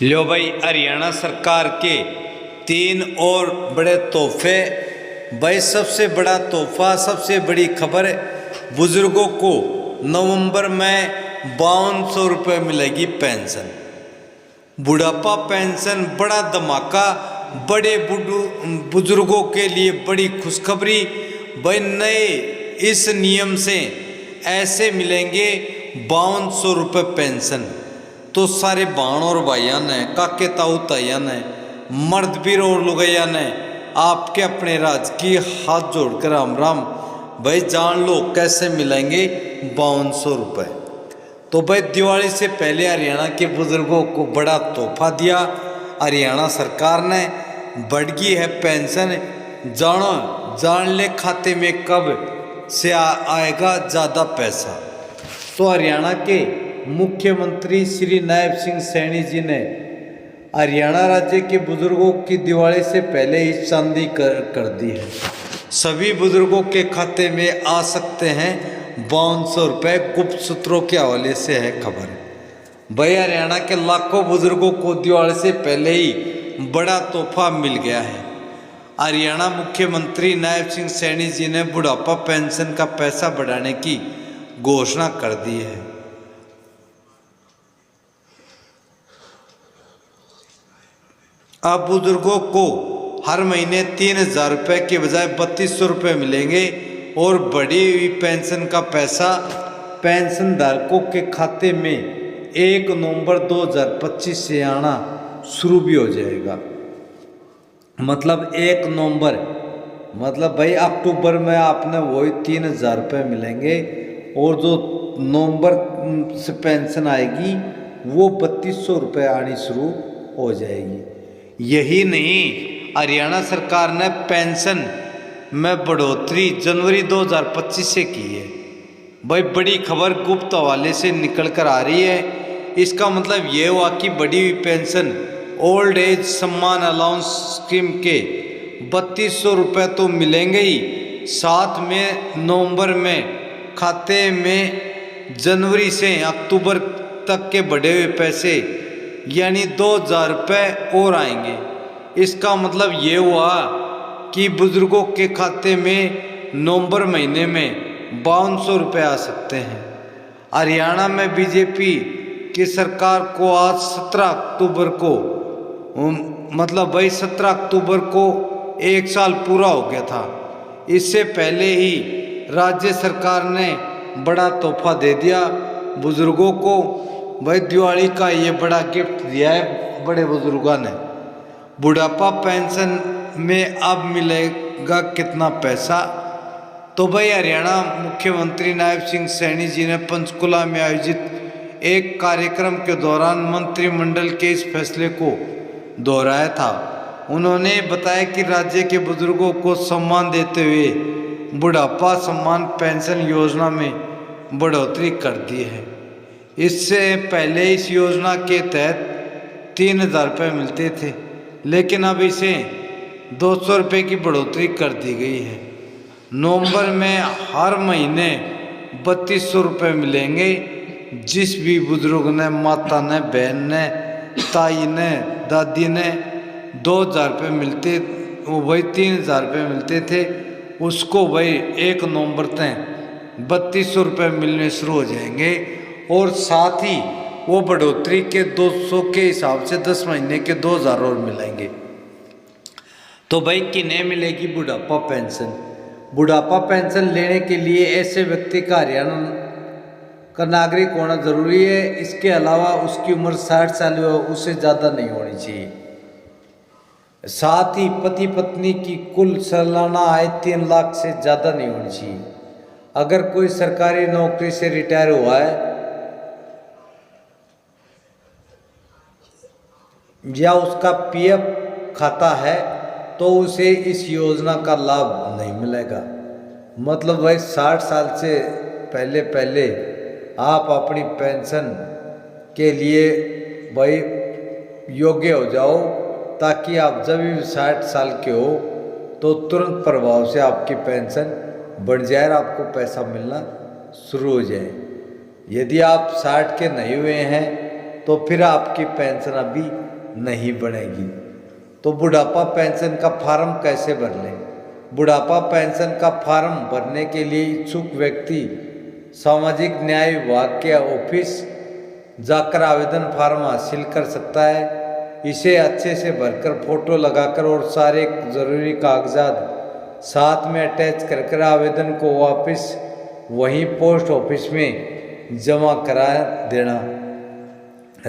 लो भाई, हरियाणा सरकार के तीन और बड़े तोहफे। भाई सबसे बड़ा तोहफा, सबसे बड़ी खबर, बुजुर्गों को नवंबर में 5200 रुपये मिलेगी पेंशन। बुढ़ापा पेंशन बड़ा धमाका, बड़े बुजुर्गों के लिए बड़ी खुशखबरी। भाई नए इस नियम से ऐसे मिलेंगे 5200 रुपये पेंशन। तो सारे बहन और भाइयों ने, काके ताऊ ताइया ने, मर्द वीर और लुगैया ने आपके अपने राज्य की हाथ जोड़कर राम राम। भाई जान लो कैसे मिलेंगे 5200 रुपये। तो भाई दिवाली से पहले हरियाणा के बुजुर्गों को बड़ा तोहफा दिया हरियाणा सरकार ने। बढ़ गई है पेंशन, जान ले खाते में कब से आएगा ज़्यादा पैसा। तो हरियाणा के मुख्यमंत्री श्री नायब सिंह सैनी जी ने हरियाणा राज्य के बुजुर्गों की दिवाली से पहले ही चांदी कर दी है। सभी बुजुर्गों के खाते में आ सकते हैं 5200 रुपये, गुप्त सूत्रों के हवाले से है खबर। भाई हरियाणा के लाखों बुजुर्गों को दिवाली से पहले ही बड़ा तोहफा मिल गया है। हरियाणा मुख्यमंत्री नायब सिंह सैनी जी ने बुढ़ापा पेंशन का पैसा बढ़ाने की घोषणा कर दी है। अब बुजुर्गों को हर महीने 3000 रुपये के बजाय 3200 रुपये मिलेंगे और बढ़ी हुई पेंशन का पैसा पेंशन धारकों के खाते में 1 नवंबर 2025 से आना शुरू भी हो जाएगा। मतलब 1 नवंबर, मतलब भाई अक्टूबर में आपने वही 3000 रुपये मिलेंगे और जो नवंबर से पेंशन आएगी वो 3200 रुपये आनी शुरू हो जाएगी। यही नहीं, हरियाणा सरकार ने पेंशन में बढ़ोतरी जनवरी 2025 से की है। भाई बड़ी खबर गुप्त हवाले से निकल कर आ रही है। इसका मतलब ये हुआ कि बढ़ी हुई पेंशन ओल्ड एज सम्मान अलाउंस स्कीम के 3200 रुपये तो मिलेंगे ही, साथ में नवंबर में खाते में जनवरी से अक्टूबर तक के बढ़े हुए पैसे यानी 2000 रुपये और आएंगे। इसका मतलब ये हुआ कि बुजुर्गों के खाते में नवंबर महीने में 5200 रुपये आ सकते हैं। हरियाणा में बीजेपी की सरकार को आज 17 अक्टूबर को, मतलब भाई 17 अक्टूबर को 1 साल पूरा हो गया था। इससे पहले ही राज्य सरकार ने बड़ा तोहफा दे दिया बुजुर्गों को। भाई दिवाली का ये बड़ा गिफ्ट दिया है बड़े बुजुर्गों ने। बुढ़ापा पेंशन में अब मिलेगा कितना पैसा? तो भाई हरियाणा मुख्यमंत्री नायब सिंह सैनी जी ने पंचकुला में आयोजित एक कार्यक्रम के दौरान मंत्रिमंडल के इस फैसले को दोहराया था। उन्होंने बताया कि राज्य के बुजुर्गों को सम्मान देते हुए बुढ़ापा सम्मान पेंशन योजना में बढ़ोतरी कर दी है। इससे पहले इस योजना के तहत 3000 रुपये मिलते थे, लेकिन अब इसे 200 रुपये की बढ़ोतरी कर दी गई है। नवंबर में हर महीने 3200 रुपये मिलेंगे। जिस भी बुजुर्ग ने, माता ने, बहन ने, ताई ने, दादी ने 2000 रुपये मिलते, वो वही 3000 रुपये मिलते थे, उसको वही 1 नवंबर तक 3200 रुपये मिलने शुरू हो जाएंगे। और साथ ही वो बढ़ोतरी के 200 के हिसाब से 10 महीने के 2000 और मिलेंगे। तो भाई किन्हें मिलेगी बुढ़ापा पेंशन? बुढ़ापा पेंशन लेने के लिए ऐसे व्यक्ति का हरियाणा का नागरिक होना जरूरी है। इसके अलावा उसकी उम्र 60 साल या उससे ज़्यादा नहीं होनी चाहिए। साथ ही पति पत्नी की कुल सालाना आय 3 लाख से ज़्यादा नहीं होनी चाहिए। अगर कोई सरकारी नौकरी से रिटायर हुआ है या उसका पीएफ खाता है तो उसे इस योजना का लाभ नहीं मिलेगा। मतलब भाई 60 साल से पहले आप अपनी पेंशन के लिए भाई योग्य हो जाओ, ताकि आप जब भी 60 साल के हो तो तुरंत प्रभाव से आपकी पेंशन बढ़ जाए और आपको पैसा मिलना शुरू हो जाए। यदि आप 60 के नहीं हुए हैं तो फिर आपकी पेंशन अभी नहीं बनेगी। तो बुढ़ापा पेंशन का फॉर्म कैसे भर लें? बुढ़ापा पेंशन का फॉर्म भरने के लिए इच्छुक व्यक्ति सामाजिक न्याय विभाग के ऑफिस जाकर आवेदन फॉर्म हासिल कर सकता है। इसे अच्छे से भरकर फोटो लगाकर और सारे ज़रूरी कागजात साथ में अटैच कर आवेदन को वापस वहीं पोस्ट ऑफिस में जमा करा देना,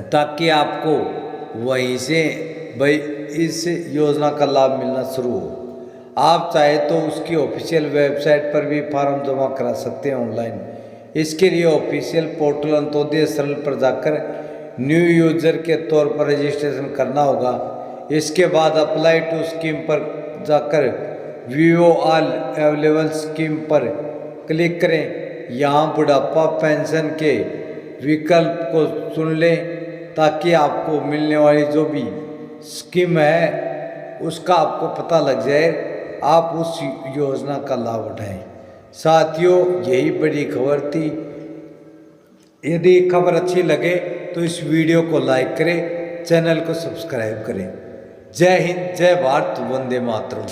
ताकि आपको वहीं से भाई इस योजना का लाभ मिलना शुरू हो। आप चाहे तो उसकी ऑफिशियल वेबसाइट पर भी फॉर्म जमा करा सकते हैं ऑनलाइन। इसके लिए ऑफिशियल पोर्टल अंत्योदय सरल पर जाकर न्यू यूजर के तौर पर रजिस्ट्रेशन करना होगा। इसके बाद अप्लाई टू स्कीम पर जाकर व्यू ऑल अवेलेबल स्कीम पर क्लिक करें। यहाँ बुढ़ापा पेंशन के विकल्प को चुन लें, ताकि आपको मिलने वाली जो भी स्कीम है उसका आपको पता लग जाए, आप उस योजना का लाभ उठाएं। साथियों, यही बड़ी खबर थी। यदि खबर अच्छी लगे तो इस वीडियो को लाइक करें, चैनल को सब्सक्राइब करें। जय हिंद, जय भारत, वंदे मातरम।